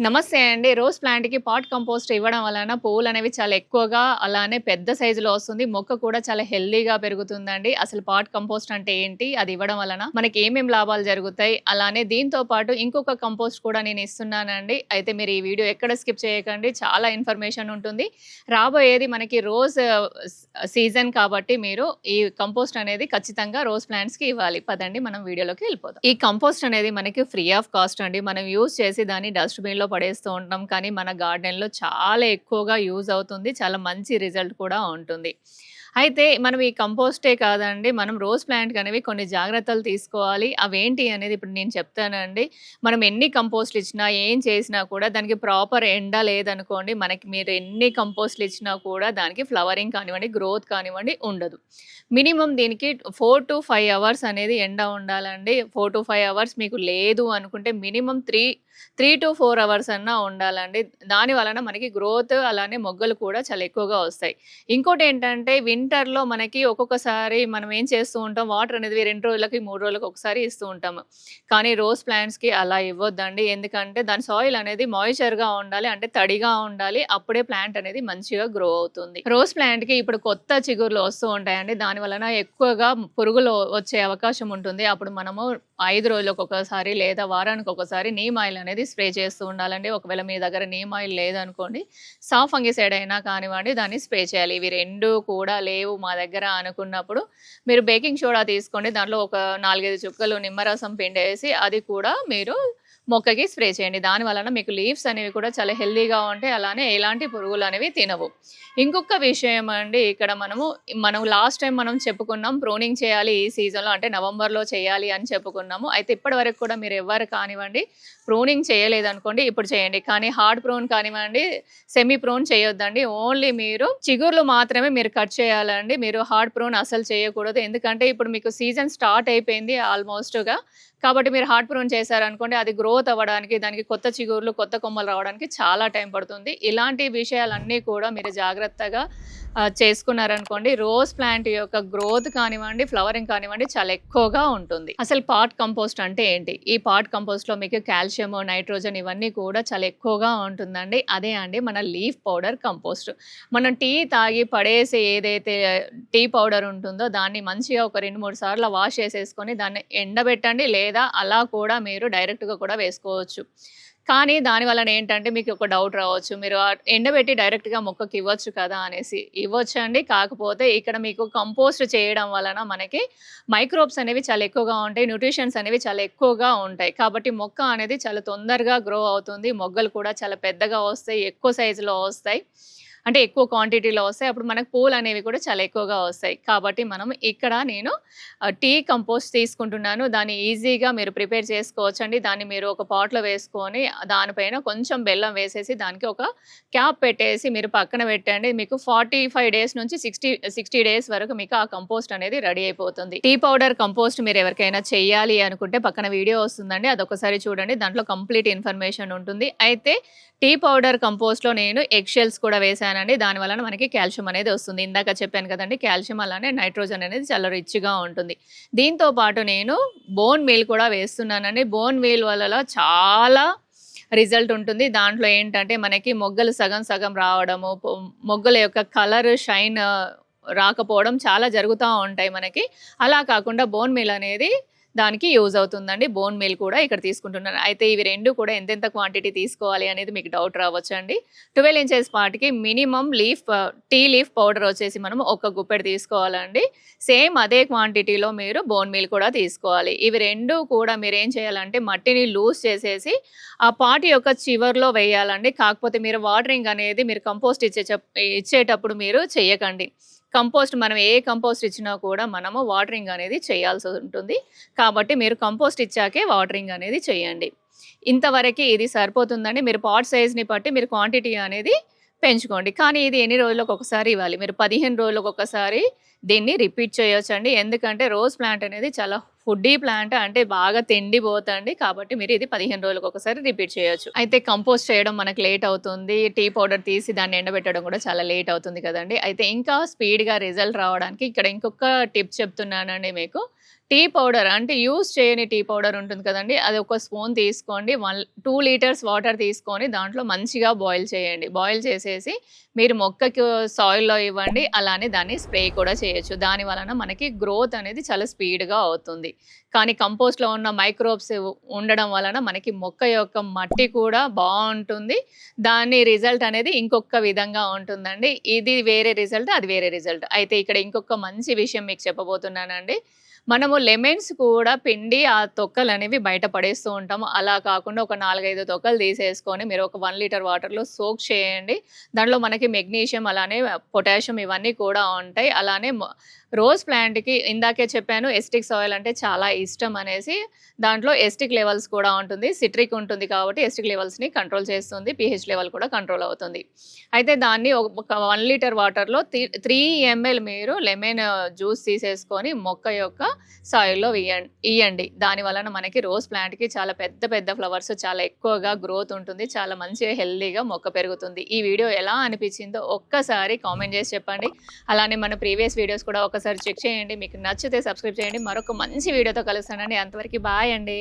నమస్తే అండి. రోజ్ ప్లాంట్‌కి పాట్ కంపోస్ట్ ఇవ్వడం వలన పువ్వులనేవి చాలా ఎక్కువగా, అలానే పెద్ద సైజులో వస్తుంది. మొక్క కూడా చాలా హెల్తీగా పెరుగుతుందండి. అసలు పాట్ కంపోస్ట్ అంటే ఏంటి? అది ఇవ్వడం వలన మనకి ఏమేం లాభాలు జరుగుతాయి? అలానే దీంతో పాటు ఇంకొక కంపోస్ట్ కూడా నేను ఇస్తున్నానండి. అయితే మీరు ఈ వీడియో ఎక్కడ స్కిప్ చేయకండి. చాలా ఇన్ఫర్మేషన్ ఉంటుంది. రాబోయేది మనకి రోజ్ సీజన్ కాబట్టి మీరు ఈ కంపోస్ట్ అనేది ఖచ్చితంగా రోజ్ ప్లాంట్స్‌కి ఇవ్వాలి. పదండి మనం వీడియోలోకి వెళ్ళిపోదాం. ఈ కంపోస్ట్ అనేది మనకి ఫ్రీ ఆఫ్ కాస్ట్ అండి. మనం యూజ్ చేసి దాన్ని డస్ట్‌బిన్‌లో పడేస్తూ ఉంటాం. కానీ మన గార్డెన్‌లో చాలా ఎక్కువగా యూజ్ అవుతుంది. చాలా మంచి రిజల్ట్ కూడా ఉంటుంది. అయితే మనం ఈ కంపోస్టే కాదండి, మనం రోజ్ ప్లాంట్‌కనేవి కొన్ని జాగ్రత్తలు తీసుకోవాలి. అవేంటి అనేది ఇప్పుడు నేను చెప్తానండి. మనం ఎన్ని కంపోస్ట్‌లు ఇచ్చినా, ఏం చేసినా కూడా దానికి ప్రాపర్ ఎండ లేదనుకోండి, మనకి మీరు ఎన్ని కంపోస్ట్‌లు ఇచ్చినా కూడా దానికి ఫ్లవరింగ్ కానివ్వండి, గ్రోత్ కానివ్వండి ఉండదు. మినిమమ్ దీనికి 4-5 అవర్స్ అనేది ఎండ ఉండాలండి. 4-5 అవర్స్ మీకు లేదు అనుకుంటే మినిమమ్ 3-4 అవర్స్ అన్నా ఉండాలండి. దాని వలన మనకి గ్రోత్ అలానే మొగ్గలు కూడా చాలా ఎక్కువగా వస్తాయి. ఇంకోటేంటంటే వింటర్‌లో మనకి ఒక్కొక్కసారి మనం ఏం చేస్తూ ఉంటాం, వాటర్ అనేది 2 రోజులకి, 3 రోజులకి ఒకసారి ఇస్తూ ఉంటాము. కానీ రోజ్ ప్లాంట్స్‌కి అలా ఇవ్వొద్దండి. ఎందుకంటే దాని సాయిల్ అనేది మాయిశ్చర్‌గా ఉండాలి. అంటే తడిగా ఉండాలి. అప్పుడే ప్లాంట్ అనేది మంచిగా గ్రో అవుతుంది. రోజ్ ప్లాంట్‌కి ఇప్పుడు కొత్త చిగుర్లు వస్తూ ఉంటాయండి. దాని వలన ఎక్కువగా పురుగులు వచ్చే అవకాశం ఉంటుంది. అప్పుడు మనము 5 రోజులకు ఒకసారి లేదా వారానికి ఒకసారి నీమ్ ఆయిల్ అనేది స్ప్రే చేస్తూ ఉండాలండి. ఒకవేళ మీ దగ్గర నీమ్ ఆయిల్ లేదనుకోండి, సాఫ్ ఫంగిసైడ్ అయినా కానివ్వండి దాన్ని స్ప్రే చేయాలి. ఇవి 2 కూడా లేవు మా దగ్గర అనుకున్నప్పుడు మీరు బేకింగ్ సోడా తీసుకోండి. దాంట్లో ఒక 4, 5 చుక్కలు నిమ్మరసం పిండేసి అది కూడా మీరు మొక్కకి స్ప్రే చేయండి. దాని వలన మీకు లీవ్స్ అనేవి కూడా చాలా హెల్తీగా ఉంటాయి. అలానే ఎలాంటి పురుగులనేవి తినవు. ఇంకొక విషయం అండి, ఇక్కడ మనం లాస్ట్ టైం మనం చెప్పుకున్నాం ప్రూనింగ్ చేయాలి ఈ సీజన్‌లో, అంటే నవంబర్‌లో చేయాలి అని చెప్పుకున్నాము. అయితే ఇప్పటి వరకు కూడా మీరు ఎవ్వరు కానివ్వండి ప్రూనింగ్ చేయలేదనుకోండి, ఇప్పుడు చేయండి. కానీ హార్డ్ ప్రూన్ కానివ్వండి, సెమీ ప్రూన్ చేయొద్దండి. ఓన్లీ మీరు చిగుర్లు మాత్రమే మీరు కట్ చేయాలండి. మీరు హార్డ్ ప్రూన్ అస్సలు చేయకూడదు. ఎందుకంటే ఇప్పుడు మీకు సీజన్ స్టార్ట్ అయిపోయింది ఆల్‌మోస్ట్‌గా. కాబట్టి మీరు హార్డ్ ప్రూన్ చేశారనుకోండి, అది గ్రోత్ అవ్వడానికి, దానికి కొత్త చిగుర్లు, కొత్త కొమ్మలు రావడానికి చాలా టైం పడుతుంది. ఇలాంటి విషయాలన్నీ కూడా మీరు జాగ్రత్తగా చేసుకున్నారనుకోండి, రోజ్ ప్లాంట్ యొక్క గ్రోత్ కానివ్వండి, ఫ్లవరింగ్ కానివ్వండి చాలా ఎక్కువగా ఉంటుంది. అసలు పాట్ కంపోస్ట్ అంటే ఏంటి? ఈ పాట్ కంపోస్ట్‌లో మీకు కాల్షియం, నైట్రోజన్ ఇవన్నీ కూడా చాలా ఎక్కువగా ఉంటుందండి. అదే అండి మన లీఫ్ పౌడర్ కంపోస్ట్. మనం టీ తాగి పడేసే ఏదైతే టీ పౌడర్ ఉంటుందో దాన్ని మంచిగా ఒక 2, 3 సార్లు వాష్ చేసేసుకొని దాన్ని ఎండబెట్టండి. లేదా అలా కూడా మీరు డైరెక్ట్‌గా కూడా వేసుకోవచ్చు. కానీ దాని వలన ఏంటంటే మీకు ఒక డౌట్ రావచ్చు. మీరు ఎండబెట్టి డైరెక్ట్‌గా మొక్కకి ఇవ్వచ్చు కదా అనేసి. ఇవ్వొచ్చండి. కాకపోతే ఇక్కడ మీకు కంపోస్ట్ చేయడం వలన మనకి మైక్రోబ్స్ అనేవి చాలా ఎక్కువగా ఉంటాయి. న్యూట్రిషన్స్ అనేవి చాలా ఎక్కువగా ఉంటాయి. కాబట్టి మొక్క అనేది చాలా తొందరగా గ్రో అవుతుంది. మొగ్గలు కూడా చాలా పెద్దగా వస్తాయి. ఎక్కువ సైజులో వస్తాయి. అంటే ఎక్కువ క్వాంటిటీలో వస్తాయి. అప్పుడు మనకు పూలనేవి కూడా చాలా ఎక్కువగా వస్తాయి. కాబట్టి మనం ఇక్కడ నేను టీ కంపోస్ట్ తీసుకుంటున్నాను. దాన్ని ఈజీగా మీరు ప్రిపేర్ చేసుకోవచ్చండి. దాన్ని మీరు ఒక పాట్‌లో వేసుకొని దానిపైన కొంచెం బెల్లం వేసేసి దానికి ఒక క్యాప్ పెట్టేసి మీరు పక్కన పెట్టండి. మీకు 45 డేస్ నుంచి 60 డేస్ వరకు మీకు ఆ కంపోస్ట్ అనేది రెడీ అయిపోతుంది. టీ పౌడర్ కంపోస్ట్ మీరు ఎవరికైనా చెయ్యాలి అనుకుంటే పక్కన వీడియో వస్తుందండి. అదొకసారి చూడండి. దాంట్లో కంప్లీట్ ఇన్ఫర్మేషన్ ఉంటుంది. అయితే టీ పౌడర్ కంపోస్ట్‌లో నేను ఎగ్ షెల్స్ కూడా వేశానండి. దాని వలన మనకి కాల్షియం అనేది వస్తుంది. ఇందాక చెప్పాను కదండీ! కాల్షియం అలానే నైట్రోజన్ అనేది చాలా రిచ్‌గా ఉంటుంది. దీంతో పాటు నేను బోన్ మీల్ కూడా వేస్తున్నానండి. బోన్ మీల్ వల్ల చాలా రిజల్ట్ ఉంటుంది. దాంట్లో ఏంటంటే మనకి మొగ్గలు సగం సగం రావడము, మొగ్గల యొక్క కలర్, షైన్ రాకపోవడం చాలా జరుగుతా ఉంటాయి మనకి. అలా కాకుండా బోన్ మీల్ అనేది దానికి యూజ్ అవుతుందండి. బోన్ మీల్ కూడా ఇక్కడ తీసుకుంటున్నాను. అయితే ఇవి 2 కూడా ఎంతెంత క్వాంటిటీ తీసుకోవాలి అనేది మీకు డౌట్ రావచ్చండి. 12 ఇంచెస్ పాట్‌కి మినిమమ్ టీ లీఫ్ పౌడర్ వచ్చేసి మనం ఒక గుప్పెడు తీసుకోవాలండి. సేమ్ అదే క్వాంటిటీలో మీరు బోన్ మీల్ కూడా తీసుకోవాలి. ఇవి 2 కూడా మీరేం చేయాలంటే మట్టిని లూజ్ చేసేసి ఆ పాట్ యొక్క చివర్లో వేయాలండి. కాకపోతే మీరు వాటరింగ్ అనేది మీరు కంపోస్ట్ ఇచ్చేటప్పుడు మీరు చెయ్యకండి. కంపోస్ట్ మనం ఏ కంపోస్ట్ ఇచ్చినా కూడా మనము వాటరింగ్ అనేది చేయాల్సి ఉంటుంది. కాబట్టి మీరు కంపోస్ట్ ఇచ్చాకే వాటరింగ్ అనేది చేయండి. ఇంతవరకి ఇది సరిపోతుందండి. మీరు పాట్ సైజ్‌ని బట్టి మీరు క్వాంటిటీ అనేది పెంచుకోండి. కానీ ఇది ఎన్ని రోజులకు ఒకసారి ఇవ్వాలి. మీరు 15 రోజులకు ఒకసారి దీన్ని రిపీట్ చేయొచ్చండి. ఎందుకంటే రోజ్ ప్లాంట్ అనేది చాలా ఫుడ్డీ ప్లాంట్, అంటే బాగా తిండిపోతండి. కాబట్టి మీరు ఇది 15 రోజులకు ఒకసారి రిపీట్ చేయొచ్చు. అయితే కంపోస్ట్ చేయడం మనకు లేట్ అవుతుంది. టీ పౌడర్ తీసి దాన్ని ఎండబెట్టడం కూడా చాలా లేట్ అవుతుంది కదండీ! అయితే ఇంకా స్పీడ్‌గా రిజల్ట్ రావడానికి ఇక్కడ ఇంకొక టిప్ చెప్తున్నానండి మీకు. టీ పౌడర్ అంటే యూజ్ చేయని టీ పౌడర్ ఉంటుంది కదండీ! అది ఒక స్పూన్ తీసుకోండి. 2 లీటర్స్ వాటర్ తీసుకొని దాంట్లో మంచిగా బాయిల్ చేయండి. బాయిల్ చేసేసి మీరు మొక్కకి సాయిల్‌లో ఇవ్వండి. అలానే దాన్ని స్ప్రే కూడా చేయొచ్చు. దాని వలన మనకి గ్రోత్ అనేది చాలా స్పీడ్‌గా అవుతుంది. కానీ కంపోస్ట్‌లో ఉన్న మైక్రోబ్స్ ఉండడం వలన మనకి మొక్క యొక్క మట్టి కూడా బావుంటుంది. దాని రిజల్ట్ అనేది ఇంకొక విధంగా ఉంటుందండి. ఇది వేరే రిజల్ట్, అది వేరే రిజల్ట్. అయితే ఇక్కడ ఇంకొక మంచి విషయం మీకు చెప్పబోతున్నానండి. మనము లెమన్స్ కూడా పిండి ఆ తొక్కలనేవి బయట పడేస్తూ ఉంటాము. అలా కాకుండా ఒక 4, 5 తొక్కలు తీసేసుకొని మీరు ఒక 1 లీటర్ వాటర్‌లో సోక్ చేయండి. దాంట్లో మనకి మెగ్నీషియం అలానే పొటాషియం ఇవన్నీ కూడా ఉంటాయి. అలానే రోజ్ ప్లాంట్‌కి ఇందాకే చెప్పాను ఎస్టిక్ సాయిల్ అంటే చాలా ఇష్టం అనేసి. దాంట్లో ఎస్టిక్ లెవెల్స్ కూడా ఉంటుంది. సిట్రిక్ ఉంటుంది కాబట్టి ఎస్టిక్ లెవెల్స్‌ని కంట్రోల్ చేస్తుంది. పీహెచ్ లెవెల్ కూడా కంట్రోల్ అవుతుంది. అయితే దాన్ని ఒక 1 లీటర్ వాటర్‌లో 3 ఎంఎల్ మీరు లెమన్ జ్యూస్ తీసేసుకొని మొక్క యొక్క సాయిల్‌లో ఇయ్యండి. దాని వలన మనకి రోజ్ ప్లాంట్‌కి చాలా పెద్ద పెద్ద ఫ్లవర్స్ చాలా ఎక్కువగా గ్రోత్ ఉంటుంది. చాలా మంచిగా హెల్తీగా మొక్క పెరుగుతుంది. ఈ వీడియో ఎలా అనిపించిందో ఒక్కసారి కామెంట్ చేసి చెప్పండి. అలానే మన ప్రీవియస్ వీడియోస్ కూడా ఒకసారి చెక్ చేయండి. మీకు నచ్చితే సబ్స్క్రైబ్ చేయండి. మరొక మంచి వీడియోతో కలుస్తానండి. అంతవరకు బాయ్ అండి.